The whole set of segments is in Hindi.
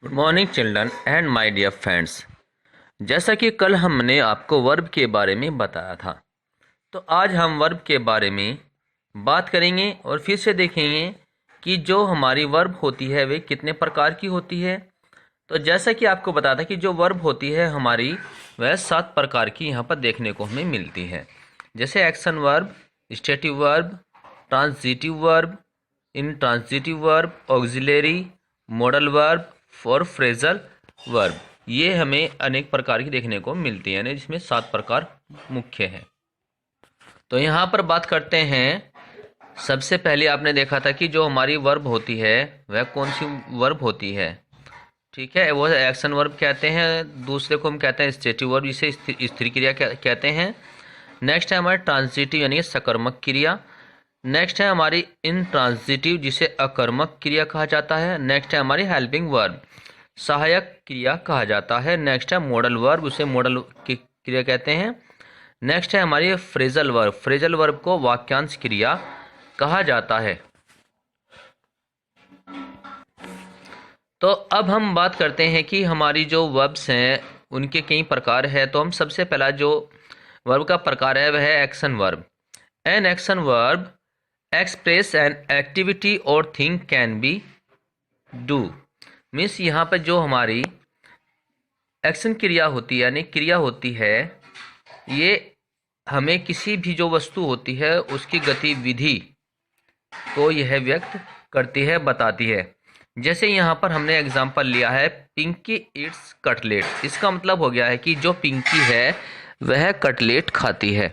Good morning children and my dear friends. जैसा कि कल हमने आपको वर्ब के बारे में बताया था, तो आज हम वर्ब के बारे में बात करेंगे और फिर से देखेंगे कि जो हमारी वर्ब होती है वे कितने प्रकार की होती है। तो जैसा कि आपको बताया था कि जो वर्ब होती है हमारी वह 7 प्रकार की यहाँ पर देखने को हमें मिलती है, जैसे action verb, stative verb, transitive verb, intransitive verb, auxiliary, modal verb और फ्रेजल वर्ब। ये हमें अनेक प्रकार की देखने को मिलती है, जिसमें 7 प्रकार मुख्य हैं। तो यहाँ पर बात करते हैं। सबसे पहले आपने देखा था कि जो हमारी वर्ब होती है वह कौन सी वर्ब होती है। ठीक है, वो एक्शन वर्ब कहते हैं। दूसरे को हम कहते हैं स्टेटिव वर्ब, जिसे स्थिर क्रिया कहते हैं। नेक्स्ट है हमारी ट्रांजिटिव यानी सकर्मक क्रिया। नेक्स्ट है हमारी इंट्रांजिटिव, जिसे अकर्मक क्रिया कहा जाता है। नेक्स्ट है हमारी हेल्पिंग वर्ब, सहायक क्रिया कहा जाता है। नेक्स्ट है मॉडल वर्ब, उसे मॉडल की क्रिया कहते हैं। नेक्स्ट है हमारी फ्रेजल वर्ब, फ्रेजल वर्ब को वाक्यांश क्रिया कहा जाता है। तो अब हम बात करते हैं कि हमारी जो वर्ब्स हैं उनके कई प्रकार है। तो हम सबसे पहला जो वर्ब का प्रकार है वह है action verb. An action verb express an activity और thing can be do. Means यहाँ पर जो हमारी एक्शन क्रिया होती है यानी क्रिया होती है, ये हमें किसी भी जो वस्तु होती है उसकी गतिविधि को यह व्यक्त करती है, बताती है। जैसे यहाँ पर हमने एग्जांपल लिया है पिंकी इट्स कटलेट। इसका मतलब हो गया है कि जो पिंकी है वह कटलेट खाती है।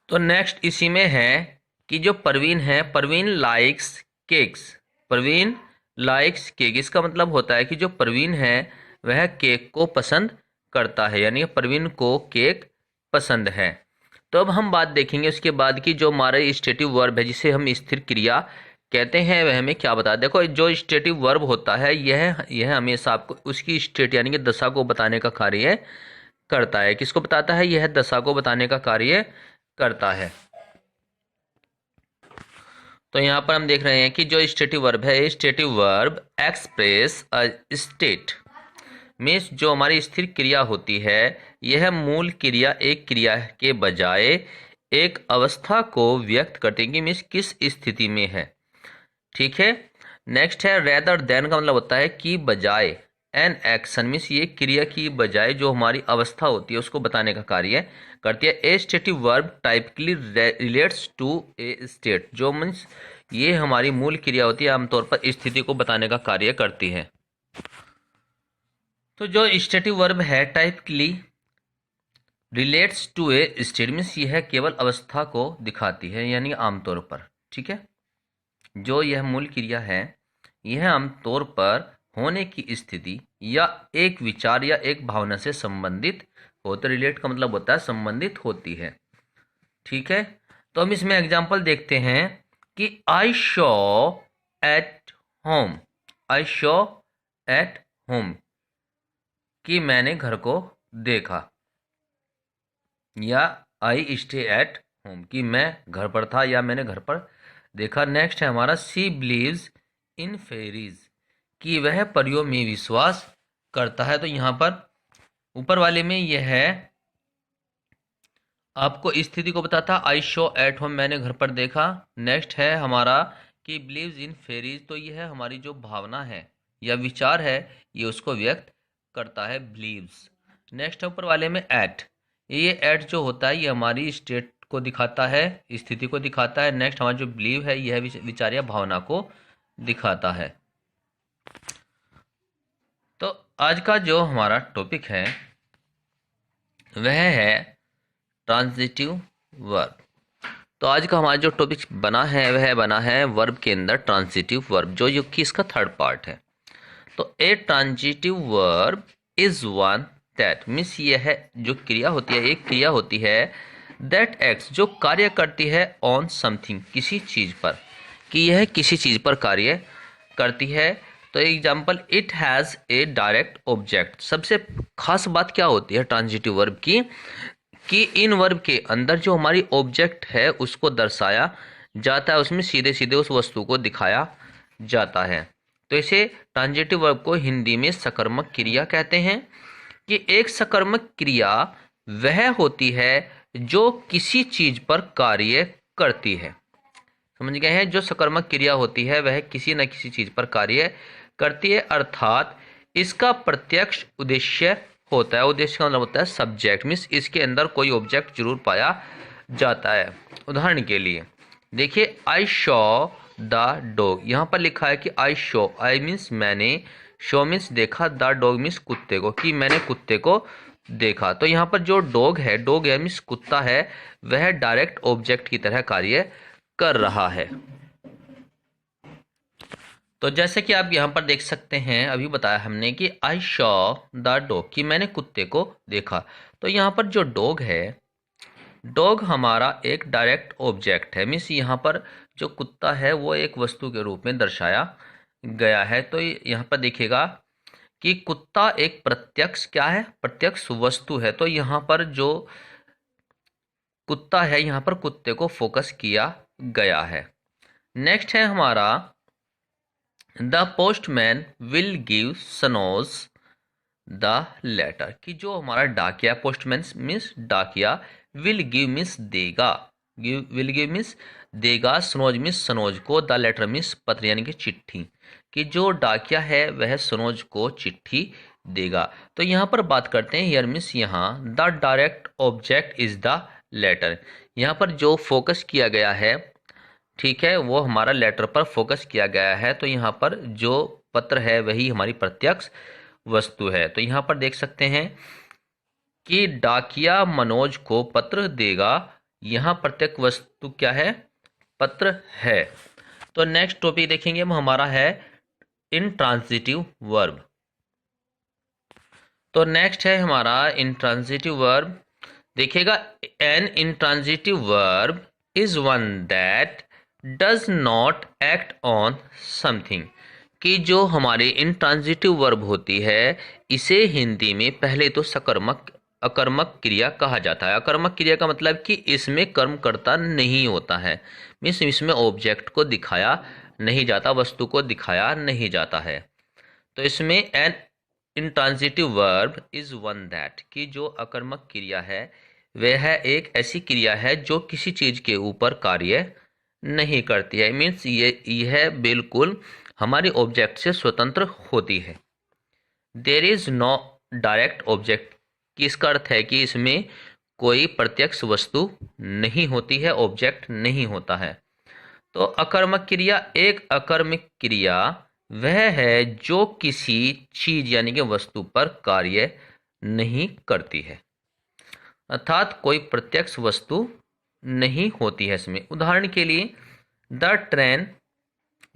तो नेक्स्ट इसी में है कि जो परवीन है, Parveen likes cakes. Parveen likes cake, इसका मतलब होता है कि जो परवीन है वह केक को पसंद करता है, यानी परवीन को केक पसंद है। तो अब हम बात देखेंगे उसके बाद की जो हमारा स्टेटिव वर्ब है जिसे हम स्थिर क्रिया कहते हैं, वह हमें क्या बता। देखो, जो स्टेटिव वर्ब होता है यह हमेशा आपको उसकी स्टेट यानी कि दशा को बताने का कार्य करता है। किसको बताता है? यह दशा को बताने का कार्य करता है। तो यहाँ पर हम देख रहे हैं कि जो स्टेटिव वर्ब है, stative verb express a state. Means जो हमारी स्थिर क्रिया होती है यह मूल क्रिया एक क्रिया के बजाय एक अवस्था को व्यक्त करती है कि मीन्स किस स्थिति में है। ठीक है। नेक्स्ट है रेदर देन, का मतलब होता है कि बजाय। एन एक्शन मीन्स ये क्रिया की बजाय जो हमारी अवस्था होती है उसको बताने का कार्य करती है। A stative verb typically relates to a state, जो मीन्स ये हमारी मूल क्रिया होती है, आमतौर पर स्थिति को बताने का कार्य करती है। तो जो स्टेटिव वर्ब है typically relates to a state means यह केवल अवस्था को दिखाती है, यानी आमतौर पर। ठीक है, जो यह मूल क्रिया है यह आमतौर पर होने की स्थिति या एक विचार या एक भावना से संबंधित होते। रिलेट का मतलब होता है संबंधित होती है। ठीक है, तो हम इसमें एग्जांपल देखते हैं कि I saw at home. I saw at home कि मैंने घर को देखा, या आई स्टे एट होम कि मैं घर पर था या मैंने घर पर देखा। नेक्स्ट है हमारा सी बिलीव्स इन फेरीज कि वह परियों में विश्वास करता है। तो यहाँ पर ऊपर वाले में यह है आपको स्थिति को बताता, आई शो एट होम मैंने घर पर देखा। नेक्स्ट है हमारा कि बिलीव्स इन फेरीज, तो यह है हमारी जो भावना है या विचार है ये उसको व्यक्त करता है, बिलीव्स। नेक्स्ट है ऊपर वाले में एट, ये एट जो होता है ये हमारी स्टेट को दिखाता है, स्थिति को दिखाता है। नेक्स्ट हमारा जो बिलीव है यह विचार या भावना को दिखाता है। तो आज का जो हमारा टॉपिक है वह है ट्रांजिटिव वर्ब। तो आज का हमारा जो टॉपिक बना है वह बना है वर्ब के अंदर ट्रांजिटिव वर्ब, जो कि इसका थर्ड पार्ट है। तो ए transitive verb is one that means यह है जो क्रिया होती है, एक क्रिया होती है दैट एक्ट्स जो कार्य करती है ऑन समथिंग किसी चीज पर, कि यह किसी चीज पर कार्य करती है। तो example it has a direct object. सबसे खास बात क्या होती है ट्रांजिटिव वर्ब की कि इन वर्ब के अंदर जो हमारी ऑब्जेक्ट है उसको दर्शाया जाता है, उसमें सीधे सीधे उस वस्तु को दिखाया जाता है। तो इसे ट्रांजिटिव वर्ब को हिंदी में सकर्मक क्रिया कहते हैं कि एक सकर्मक क्रिया वह होती है जो किसी चीज पर कार्य करती है। समझ गए हैं? जो सकर्मक क्रिया होती है वह किसी न किसी चीज पर कार्य करती है, अर्थात इसका प्रत्यक्ष उद्देश्य होता है। उद्देश्य का मतलब होता है सब्जेक्ट, मीन्स इसके अंदर कोई ऑब्जेक्ट जरूर पाया जाता है। उदाहरण के लिए देखिए, आई शॉ द डॉग, यहाँ पर लिखा है कि आई शॉ, आई मीन्स मैंने, शो मीन्स देखा, द डॉग मीन्स कुत्ते को, कि मैंने कुत्ते को देखा। तो यहाँ पर जो डॉग है, डॉग है मीन्स कुत्ता है, वह डायरेक्ट ऑब्जेक्ट की तरह कार्य कर रहा है। तो जैसे कि आप यहाँ पर देख सकते हैं, अभी बताया हमने कि आई शॉ द डॉग, कि मैंने कुत्ते को देखा। तो यहाँ पर जो डॉग है, डॉग हमारा एक डायरेक्ट ऑब्जेक्ट है, मीन्स यहाँ पर जो कुत्ता है वो एक वस्तु के रूप में दर्शाया गया है। तो यहाँ पर देखिएगा कि कुत्ता एक प्रत्यक्ष क्या है, प्रत्यक्ष वस्तु है। तो यहाँ पर जो कुत्ता है, यहाँ पर कुत्ते को फोकस किया गया है। नेक्स्ट है हमारा the postman will give Sanoj the letter, कि जो हमारा डाकिया, पोस्टमैन मीन्स डाकिया, विल गिव मीन्स देगा, विल गिव मीन्स देगा, स्नोज मीन्स सनोज को, द लेटर मीन्स पत्र यानी कि चिट्ठी, कि जो डाकिया है वह सनोज को चिट्ठी देगा। तो यहाँ पर बात करते हैं, हियर मीन्स यहाँ, the direct object is the letter, यहाँ पर जो फोकस किया गया है, ठीक है, वो हमारा लेटर पर फोकस किया गया है। तो यहाँ पर जो पत्र है वही हमारी प्रत्यक्ष वस्तु है। तो यहाँ पर देख सकते हैं कि डाकिया मनोज को पत्र देगा, यहाँ प्रत्यक्ष वस्तु क्या है, पत्र है। तो नेक्स्ट टॉपिक देखेंगे हम, हमारा है इंट्रांजिटिव वर्ब। तो नेक्स्ट है हमारा इंट्रांजिटिव वर्ब। देखिएगा, an intransitive verb is one that does not act on something, कि जो हमारे इंट्रांजिटिव वर्ब होती है, इसे हिंदी में पहले तो सकर्मक अकर्मक क्रिया कहा जाता है। अकर्मक क्रिया का मतलब कि इसमें कर्मकर्ता नहीं होता है, मीन्स इसमें ऑब्जेक्ट को दिखाया नहीं जाता, वस्तु को दिखाया नहीं जाता है। तो इसमें an intransitive verb is one that, कि जो अकर्मक क्रिया है वह एक ऐसी क्रिया है जो किसी चीज के ऊपर कार्य नहीं करती है, मीन्स यह बिल्कुल हमारे ऑब्जेक्ट से स्वतंत्र होती है। There is no direct object, कि इसका अर्थ है कि इसमें कोई प्रत्यक्ष वस्तु नहीं होती है, ऑब्जेक्ट नहीं होता है। तो अकर्मक क्रिया, एक अकर्मक क्रिया वह है जो किसी चीज यानी कि वस्तु पर कार्य नहीं करती है, अर्थात कोई प्रत्यक्ष वस्तु नहीं होती है इसमें। उदाहरण के लिए, द ट्रेन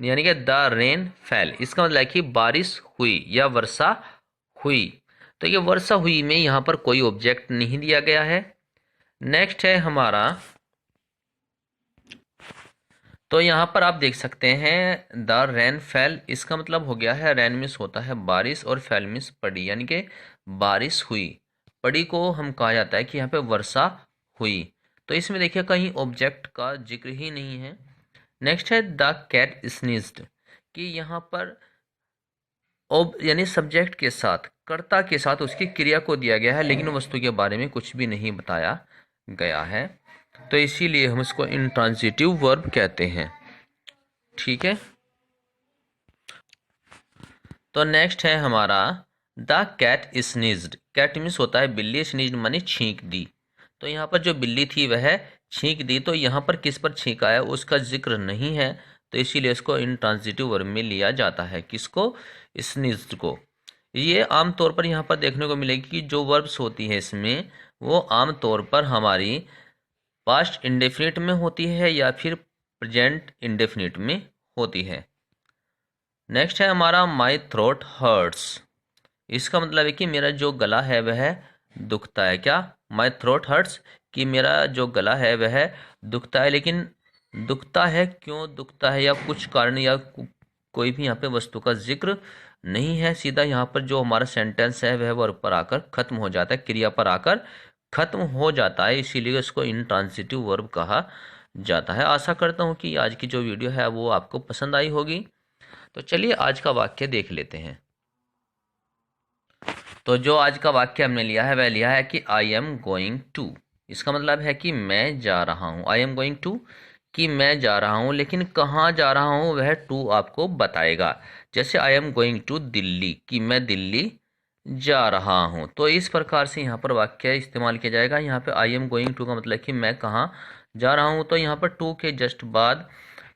यानी कि द रेन फेल, इसका मतलब है कि बारिश हुई या वर्षा हुई। तो ये वर्षा हुई में यहाँ पर कोई ऑब्जेक्ट नहीं दिया गया है। नेक्स्ट है हमारा, तो यहाँ पर आप देख सकते हैं द रेन फेल, इसका मतलब हो गया है, रेन मीन्स होता है बारिश और फेल मीन्स पड़ी, यानी कि बारिश हुई। पड़ी को हम कहा जाता है कि यहाँ पे वर्षा हुई। तो इसमें देखिए कहीं ऑब्जेक्ट का जिक्र ही नहीं है। नेक्स्ट है द कैट स्नीज्ड, कि यहाँ पर यानी सब्जेक्ट के साथ, कर्ता के साथ उसकी क्रिया को दिया गया है, लेकिन वस्तु के बारे में कुछ भी नहीं बताया गया है। तो इसीलिए हम इसको इंट्रांजिटिव वर्ब कहते हैं। ठीक है। तो नेक्स्ट है हमारा द कैट स्नीज्ड। कैट मीन्स होता है बिल्ली, स्नीज्ड माने छींक दी। तो यहाँ पर जो बिल्ली थी वह छींक दी। तो यहाँ पर किस पर छींका है उसका जिक्र नहीं है, तो इसीलिए इसको इंट्रांजिटिव वर्ब में लिया जाता है। किसको? स्नीज्ड को। ये आमतौर पर यहाँ पर देखने को मिलेगी कि जो वर्ब्स होती है इसमें वो आमतौर पर हमारी पास्ट इंडेफिनिट में होती है या फिर प्रेजेंट इंडेफिनिट में होती है। नेक्स्ट है हमारा माई थ्रोट हर्ट्स। इसका मतलब है कि मेरा जो गला है वह दुखता है। क्या? माई थ्रोट हर्ट्स, कि मेरा जो गला है वह दुखता है। लेकिन दुखता है, क्यों दुखता है या कुछ कारण या कोई भी यहाँ पे वस्तु का जिक्र नहीं है। सीधा यहाँ पर जो हमारा सेंटेंस है वह वर्ब पर आकर खत्म हो जाता है, क्रिया पर आकर खत्म हो जाता है, इसीलिए इसको इंट्रांजिटिव वर्ब कहा जाता है। आशा करता हूँ कि आज की जो वीडियो है वो आपको पसंद आई होगी। तो चलिए आज का वाक्य देख लेते हैं। तो जो आज का वाक्य हमने लिया है वह लिया है कि आई एम गोइंग टू। इसका मतलब है कि मैं जा रहा हूँ। आई एम गोइंग टू कि मैं जा रहा हूँ, लेकिन कहाँ जा रहा हूँ वह टू आपको बताएगा। जैसे I am going to Delhi कि मैं दिल्ली जा रहा हूँ। तो इस प्रकार से यहाँ पर वाक्य इस्तेमाल किया जाएगा। यहाँ पे आई एम गोइंग टू का मतलब कि मैं कहाँ जा रहा हूँ। तो यहाँ पर टू के जस्ट बाद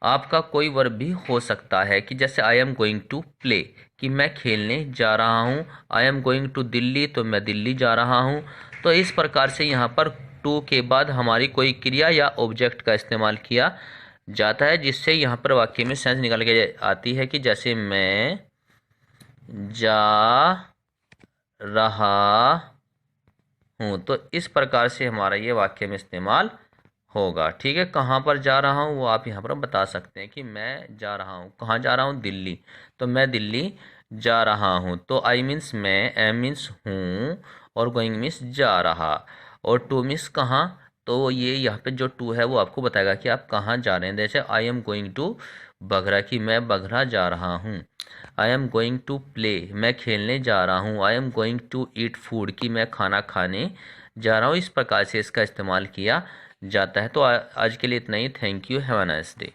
आपका कोई वर्ब भी हो सकता है कि जैसे I am going to play कि मैं खेलने जा रहा हूँ। I am going to Delhi तो मैं दिल्ली जा रहा हूँ। तो इस प्रकार से यहाँ पर टू के बाद हमारी कोई क्रिया या ऑब्जेक्ट का इस्तेमाल किया जाता है, जिससे यहाँ पर वाक्य में सेंस निकाल के आती है कि जैसे मैं जा रहा हूँ। तो इस प्रकार से हमारा ये वाक्य में इस्तेमाल होगा। ठीक है, कहाँ पर जा रहा हूँ वो आप यहाँ पर बता सकते हैं कि मैं जा रहा हूँ। कहाँ जा रहा हूँ? दिल्ली। तो मैं दिल्ली जा रहा हूँ। तो आई मीन्स मैं, एम मीन्स हूँ, और गोइंग मीन्स जा रहा, और टू मीन्स कहाँ। तो ये यहाँ पे जो टू है वो आपको बताएगा कि आप कहाँ जा रहे हैं। जैसे I am going to Baghra कि मैं बघरा जा रहा हूँ। I am going to play मैं खेलने जा रहा हूँ। I am going to eat food कि मैं खाना खाने जा रहा हूँ। इस प्रकार से इसका इस्तेमाल किया जाता है। तो आज के लिए इतना ही। Thank you. Have a nice day.